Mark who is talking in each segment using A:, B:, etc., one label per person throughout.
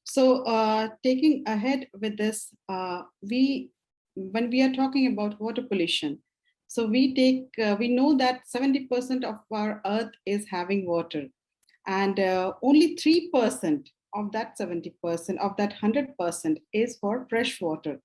A: So taking ahead with this, when we are talking about water pollution, so we know that 70% of our earth is having water, and only 3% of that 70%, of that 100% is for fresh water.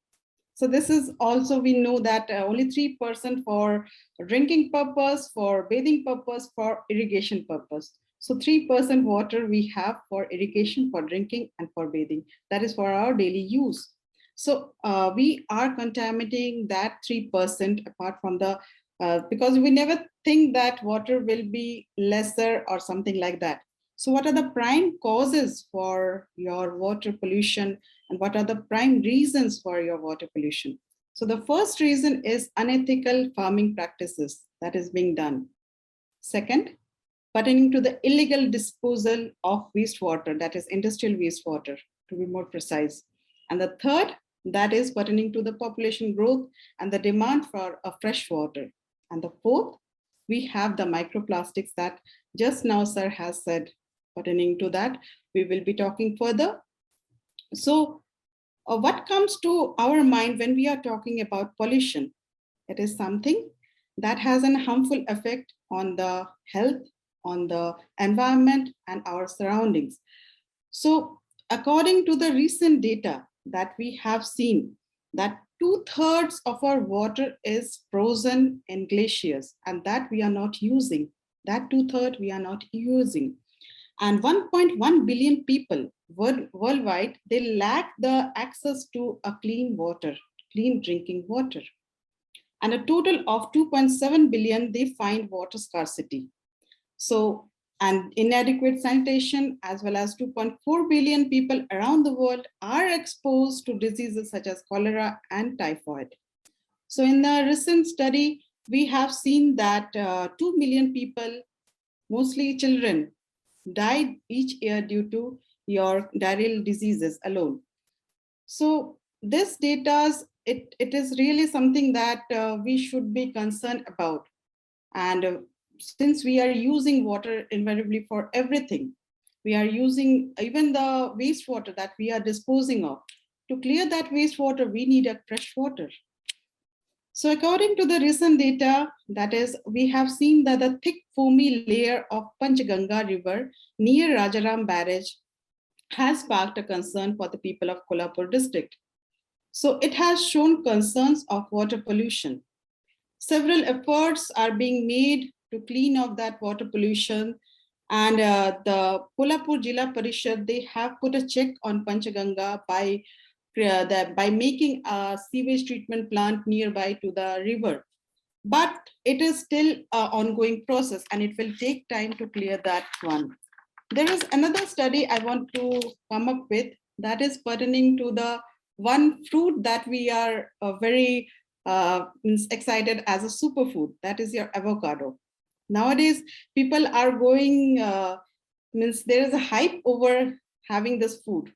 A: So this is also, we know that only 3% for drinking purpose, for bathing purpose, for irrigation purpose. So 3% water we have for irrigation, for drinking, and for bathing. That is for our daily use. So we are contaminating that 3% apart from the, because we never think that water will be lesser or something like that. So what are the prime causes for your water pollution, and what are the prime reasons for your water pollution? So the first reason is unethical farming practices that is being done. Second, pertaining to the illegal disposal of wastewater, that is industrial wastewater, to be more precise. And the third, that is pertaining to the population growth and the demand for fresh water. And the fourth, we have the microplastics that just now sir has said. Pertaining to that, we will be talking further. So what comes to our mind when we are talking about pollution? It is something that has a harmful effect on the health, on the environment, and our surroundings. So according to the recent data that we have seen, that 2/3 of our water is frozen in glaciers, and that we are not using. That 2/3 we are not using. And 1.1 billion people worldwide, they lack the access to a clean water, clean drinking water. And a total of 2.7 billion, they find water scarcity. So, and inadequate sanitation, as well as 2.4 billion people around the world are exposed to diseases such as cholera and typhoid. So in the recent study, we have seen that 2 million people, mostly children, died each year due to your diarrheal diseases alone. So this data, it is really something that we should be concerned about. And since we are using water invariably for everything, we are using even the wastewater that we are disposing of. To clear that wastewater, we need a fresh water. So according to the recent data, that is, we have seen that the thick foamy layer of Panchganga River near Rajaram Barrage has sparked a concern for the people of Kolhapur district. So it has shown concerns of water pollution. Several efforts are being made to clean up that water pollution. And the Kolhapur Jila Parishad, they have put a check on Panchganga by making a sewage treatment plant nearby to the river. But it is still an ongoing process, and it will take time to clear that one. There is another study I want to come up with that is pertaining to the one fruit that we are very excited as a superfood, that is your avocado. Nowadays, people are going, there is a hype over having this food,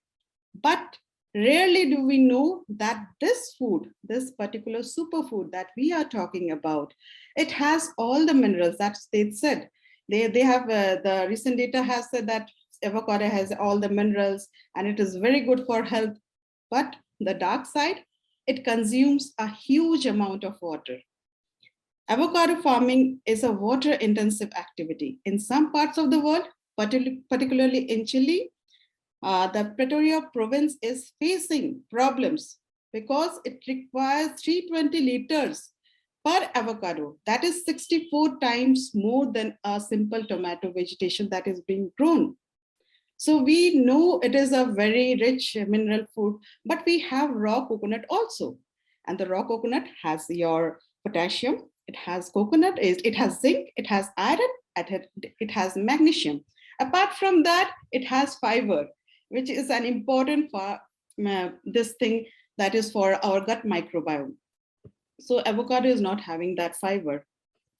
A: but rarely do we know that this food, this particular superfood that we are talking about, it has all the minerals that they said. They have, the recent data has said that avocado has all the minerals and it is very good for health. But the dark side, it consumes a huge amount of water. Avocado farming is a water intensive activity. In some parts of the world, particularly in Chile, the Pretoria province is facing problems because it requires 320 liters per avocado. That is 64 times more than a simple tomato vegetation that is being grown. So we know it is a very rich mineral food, but we have raw coconut also. And the raw coconut has your potassium, it has coconut, it has zinc, it has iron, it has magnesium. Apart from that, it has fiber, which is an important for this thing that is for our gut microbiome. So avocado is not having that fiber.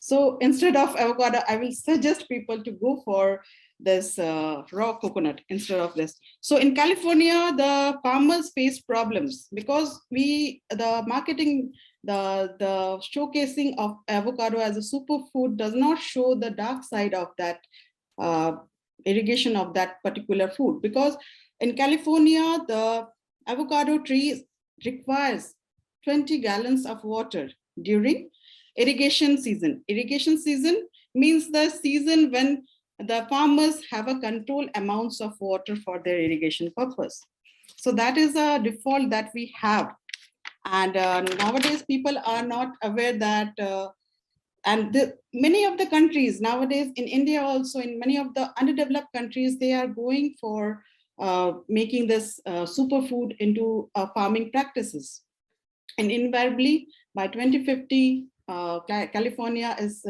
A: So instead of avocado, I will suggest people to go for this raw coconut instead of this. So in California, the farmers face problems because the marketing, the showcasing of avocado as a superfood does not show the dark side of that irrigation of that particular food. Because in California, the avocado tree requires 20 gallons of water during irrigation season. Irrigation season means the season when the farmers have a controlled amounts of water for their irrigation purpose. So that is a default that we have. And nowadays people are not aware that many of the countries nowadays, in India also, in many of the underdeveloped countries, they are going for making this superfood into farming practices. And invariably, by 2050, California is,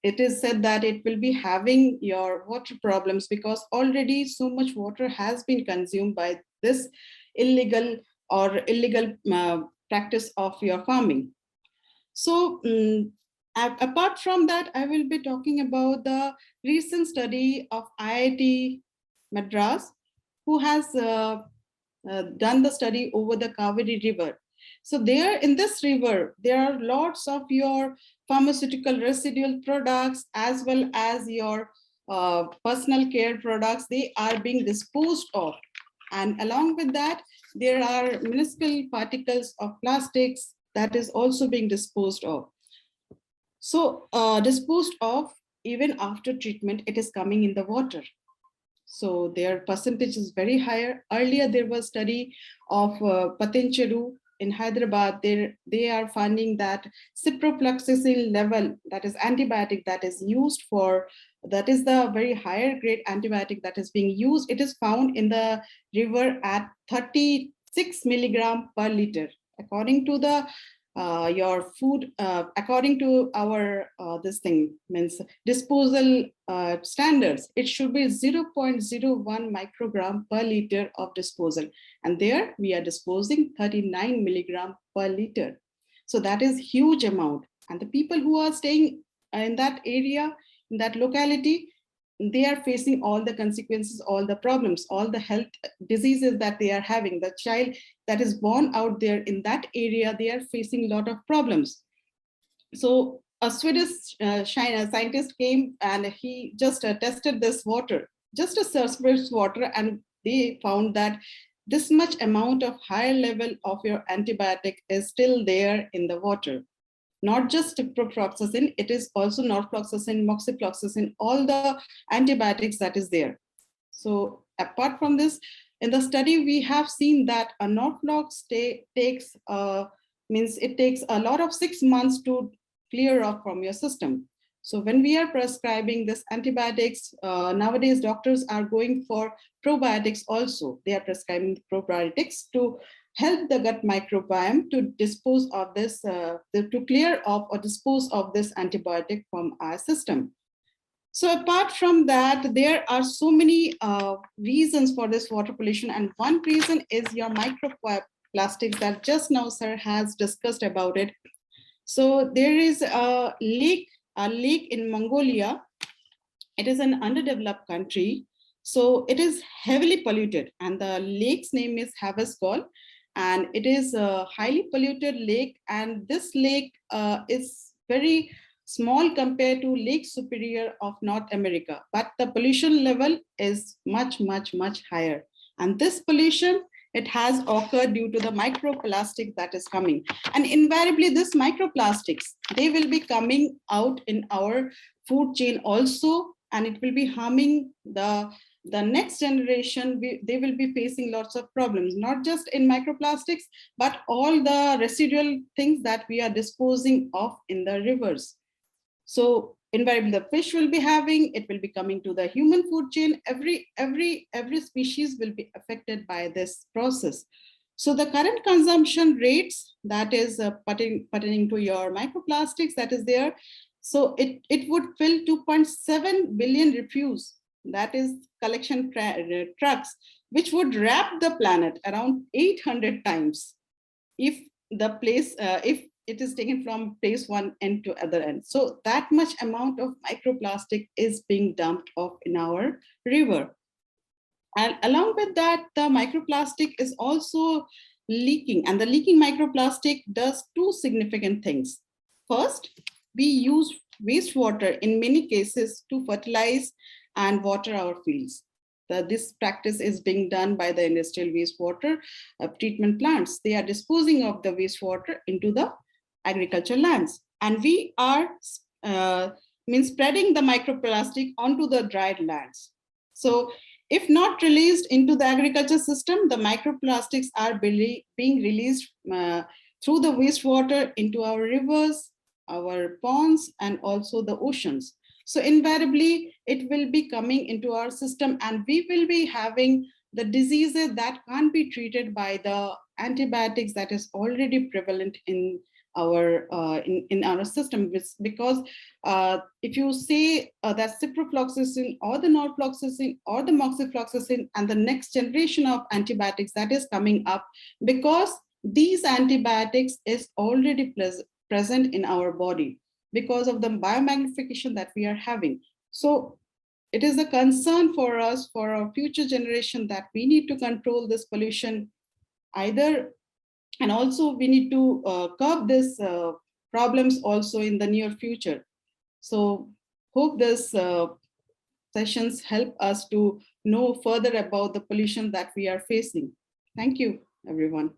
A: it is said that it will be having your water problems, because already so much water has been consumed by this illegal practice of your farming. So apart from that, I will be talking about the recent study of IIT Madras, who has done the study over the Kaveri River. So there in this river, there are lots of your pharmaceutical residual products as well as your personal care products. They are being disposed of. And along with that, there are minuscule particles of plastics that is also being disposed of. So disposed of, even after treatment, it is coming in the water. So their percentage is very higher. Earlier, there was a study of Patincheru in Hyderabad. They are finding that ciprofloxacin level, that is antibiotic that is used for, that is the very higher grade antibiotic that is being used. It is found in the river at 36 milligram per liter. According to the your food, according to our this thing means disposal standards, it should be 0.01 microgram per liter of disposal, and there we are disposing 39 milligram per liter. So that is huge amount, and the people who are staying in that area, in that locality, they are facing all the consequences, all the problems, all the health diseases that they are having. The child that is born out there in that area, they are facing a lot of problems. So a Swedish scientist came and he just tested this water, just a surface water, and they found that this much amount of higher level of your antibiotic is still there in the water. Not just ciprofloxacin, it is also norfloxacin, moxifloxacin, all the antibiotics that is there. So apart from this, in the study, we have seen that a norflox takes a lot of 6 months to clear off from your system. So when we are prescribing this antibiotics, nowadays doctors are going for probiotics also. They are prescribing probiotics to help the gut microbiome to dispose of this, to clear off or dispose of this antibiotic from our system. So apart from that, there are so many reasons for this water pollution. And one reason is your microplastics that just now sir has discussed about it. So there is a lake in Mongolia. It is an underdeveloped country. So it is heavily polluted, and the lake's name is Avocado. And it is a highly polluted lake, and this lake is very small compared to Lake Superior of North America, but the pollution level is much, much, much higher. And this pollution, it has occurred due to the microplastic that is coming. And invariably, this microplastics, they will be coming out in our food chain also, and it will be harming the next generation. They will be facing lots of problems, not just in microplastics, but all the residual things that we are disposing of in the rivers. So invariably the fish will be having, it will be coming to the human food chain. Every species will be affected by this process. So the current consumption rates that is pertaining to your microplastics that is there. So it would fill 2.7 billion refuse, that is collection trucks, which would wrap the planet around 800 times if the place, if it is taken from place one end to other end. So that much amount of microplastic is being dumped off in our river. And along with that, the microplastic is also leaking, and the leaking microplastic does two significant things. First, we use wastewater in many cases to fertilize and water our fields. This practice is being done by the industrial wastewater treatment plants. They are disposing of the wastewater into the agricultural lands. And we are spreading the microplastic onto the dried lands. So if not released into the agriculture system, the microplastics are being released through the wastewater into our rivers, our ponds, and also the oceans. So invariably, it will be coming into our system, and we will be having the diseases that can't be treated by the antibiotics that is already prevalent in our system. Because if you say that ciprofloxacin or the norfloxacin or the moxifloxacin and the next generation of antibiotics that is coming up, because these antibiotics is already present in our body because of the biomagnification that we are having. So it is a concern for us, for our future generation, that we need to control this pollution either, and also we need to curb these problems also in the near future. So hope this sessions help us to know further about the pollution that we are facing. Thank you, everyone.